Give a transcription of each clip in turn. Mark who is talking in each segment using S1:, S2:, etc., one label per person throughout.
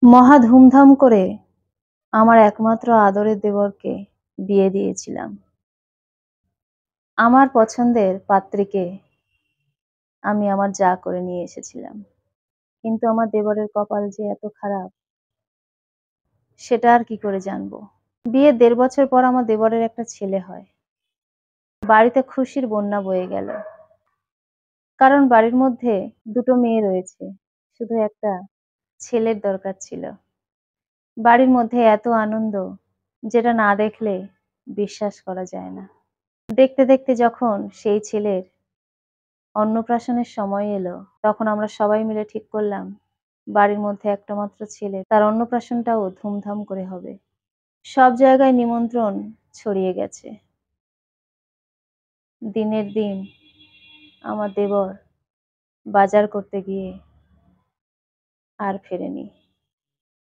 S1: মহা ধুমধাম করে আমার একমাত্র আদরের দেবরকে বিয়ে দিয়েছিলাম। আমার পছন্দের পাত্রীকে আমি আমার জা করে নিয়ে এসেছিলাম। কিন্তু আমার দেবরের কপাল যে এত খারাপ, সেটা আর কি করে জানবো? বিয়ের ১.৫ বছর পর আমার দেবরের একটা ছেলে হয়। বাড়িতে খুশির বন্যা বয়ে গেল। কারণ বাড়ির মধ্যে ২ টো মেয়ে রয়েছে। শুধু একটা ছেলের দরকার ছিল। বাড়ির মধ্যে এত আনন্দ, যেটা না দেখলে বিশ্বাস করা যায় না। দেখতে দেখতে যখন সেই ছেলের অন্নপ্রাশনের সময় এলো, তখন আমরা সবাই মিলে ঠিক করলাম বাড়ির মধ্যে একটা মাত্র ছেলে, তার অন্নপ্রাশনটাও ধুমধাম করে হবে। সব জায়গায় নিমন্ত্রণ ছড়িয়ে গেছে। দিনের দিন আমার দেবর বাজার করতে গিয়ে আর ফেরেনি।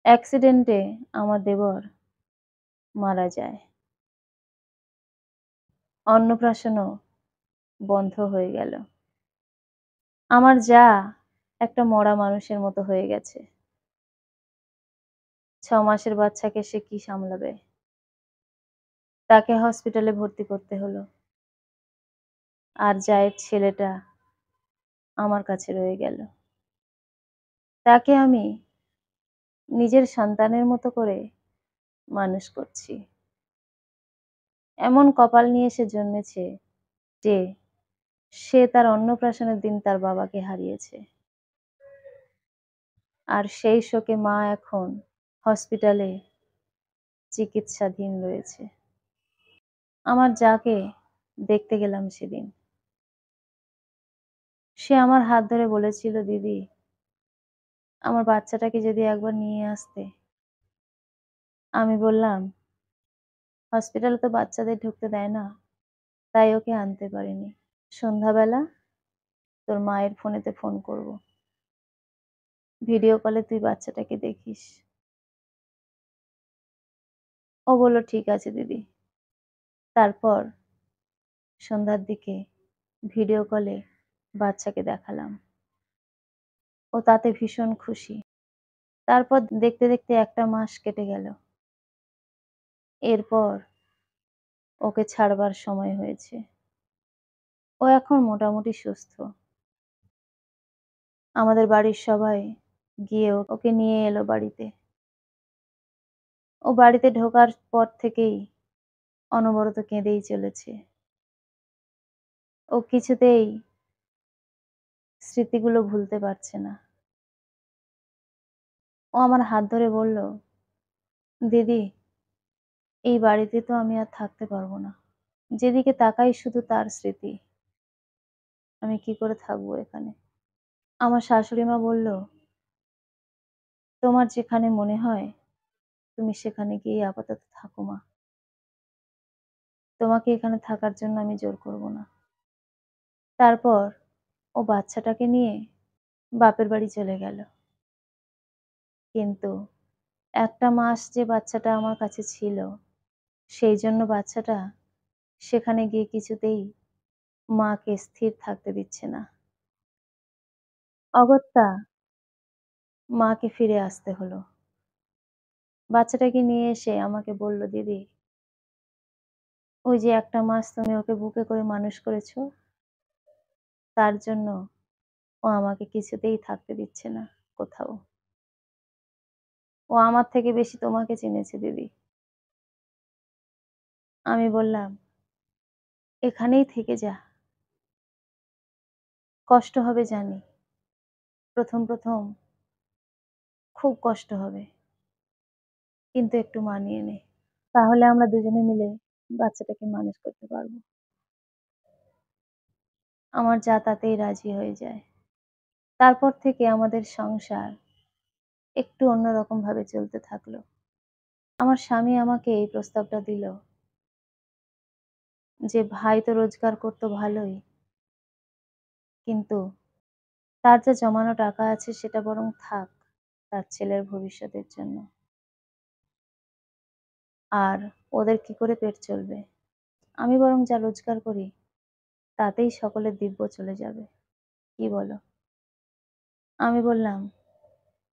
S1: অ্যাক্সিডেন্টে আমার দেবর মারা যায়। অন্নপ্রাশনও বন্ধ হয়ে গেল। আমার জা একটা মরা মানুষের মতো হয়ে গেছে। ৬ মাসের বাচ্চাকে সে কি সামলাবে? তাকে হসপিটালে ভর্তি করতে হলো। আর জায়ের ছেলেটা আমার কাছে রয়ে গেল। তাকে আমি নিজের সন্তানের মতো করে মানুষ করছি। এমন কপাল নিয়ে সে জন্মেছে যে সে তার অন্নপ্রাশনের দিন তার বাবাকে হারিয়েছে। আর সেই শোকে মা এখন হসপিটালে চিকিৎসাধীন রয়েছে। আমার যাকে দেখতে গেলাম সেদিন। সে আমার হাত ধরে বলেছিল, "দিদি, আমার বাচ্চাটাকে যদি একবার নিয়ে আসতে।" আমি বললাম, "হসপিটালে তো বাচ্চাদের ঢুকতে দেয় না, তাই ওকে আনতে পারিনি। সন্ধ্যাবেলা তোর মায়ের ফোনেতে ফোন করব। ভিডিও কলে তুই বাচ্চাটাকে দেখিস।" ও বলল, "ঠিক আছে দিদি।" তারপর সন্ধ্যার দিকে ভিডিও কলে বাচ্চাকে দেখালাম। ও তাতে ভীষণ খুশি। তারপর দেখতে দেখতে ১ টা মাস কেটে গেল। এরপর ওকে ছাড়বার সময় হয়েছে। ও এখন মোটামুটি সুস্থ। আমাদের বাড়ির সবাই গিয়ে ওকে নিয়ে এলো বাড়িতে। ও বাড়িতে ঢোকার পর থেকেই অনবরত কেঁদেই চলেছে। ও কিছুতেই স্মৃতিগুলো ভুলতে পারছে না। ও আমার হাত ধরে বলল, "দিদি, এই বাড়িতে তো আমি আর থাকতে পারবো না। যেদিকে তাকাই শুধু তার স্মৃতি। আমি কি করে থাকবো এখানে?" আমার শাশুড়ি মা বলল, "তোমার যেখানে মনে হয় তুমি সেখানে গিয়ে আপাতত থাকো মা। তোমাকে এখানে থাকার জন্য আমি জোর করব না।" তারপর ও বাচ্চাটাকে নিয়ে বাপের বাড়ি চলে গেল। কিন্তু ১ টা মাস যে বাচ্চাটা আমার কাছে ছিল, সেই জন্য বাচ্চাটা সেখানে গিয়ে কিছুতেই মাকে স্থির থাকতে দিচ্ছে না। অগত্যা মাকে ফিরে আসতে হলো। বাচ্চাটাকে নিয়ে এসে আমাকে বলল, "দিদি, ওই যে ১ টা মাস তুমি ওকে বুকে করে মানুষ করেছো, তার জন্য ও আমাকে কিছুতেই থাকতে দিচ্ছে না কোথাও। ও আমার থেকে বেশি তোমাকে চিনেছে দিদি।" আমি বললাম, "এখানেই থেকে যা। কষ্ট হবে জানি। ১ম খুব কষ্ট হবে। কিন্তু একটু মানিয়ে নে। তাহলে আমরা দুজনে মিলে বাচ্চাটাকে মানুষ করতে পারবো।" আমার যা তাতেই রাজি হয়ে যায়। তারপর থেকে আমাদের সংসার একটু অন্যরকম ভাবে চলতে থাকলো। আমার স্বামী আমাকে এই প্রস্তাবটা দিল যে, "ভাই তো রোজগার করতো ভালোই, কিন্তু তার যা জমানো টাকা আছে সেটা বরং থাক তার ছেলের ভবিষ্যতের জন্য। আর ওদের কি করে পেট চলবে? আমি বরং যা রোজগার করি তাতেই সকলের দিব্য চলে যাবে। কি বলো?" আমি বললাম,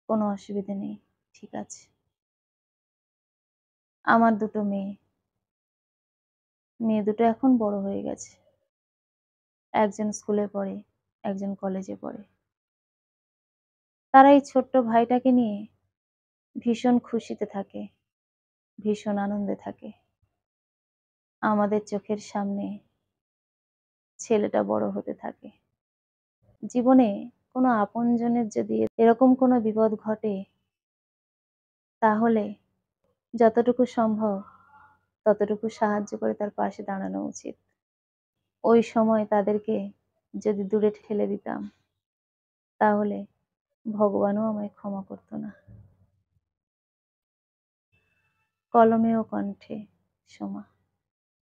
S1: "কোনো অসুবিধে নেই। ঠিক আছে। আমার ২ টো মেয়ে। মেয়ে দুটো এখন বড় হয়ে গেছে। একজন স্কুলে পড়ে, একজন কলেজে পড়ে। তারা এই ছোট্ট ভাইটাকে নিয়ে ভীষণ খুশিতে থাকে, ভীষণ আনন্দে থাকে। আমাদের চোখের সামনে ছেলেটা বড় হতে থাকে। জীবনে কোনো আপনজনের যদি এরকম কোনো বিপদ ঘটে, তাহলে যতটুকু সম্ভব ততটুকু সাহায্য করে তার পাশে দাঁড়ানো উচিত। ওই সময় তাদেরকে যদি দূরে ঠেলে দিতাম, তাহলে ভগবানও আমায় ক্ষমা করত না। কলমে ও কণ্ঠে, সোমা।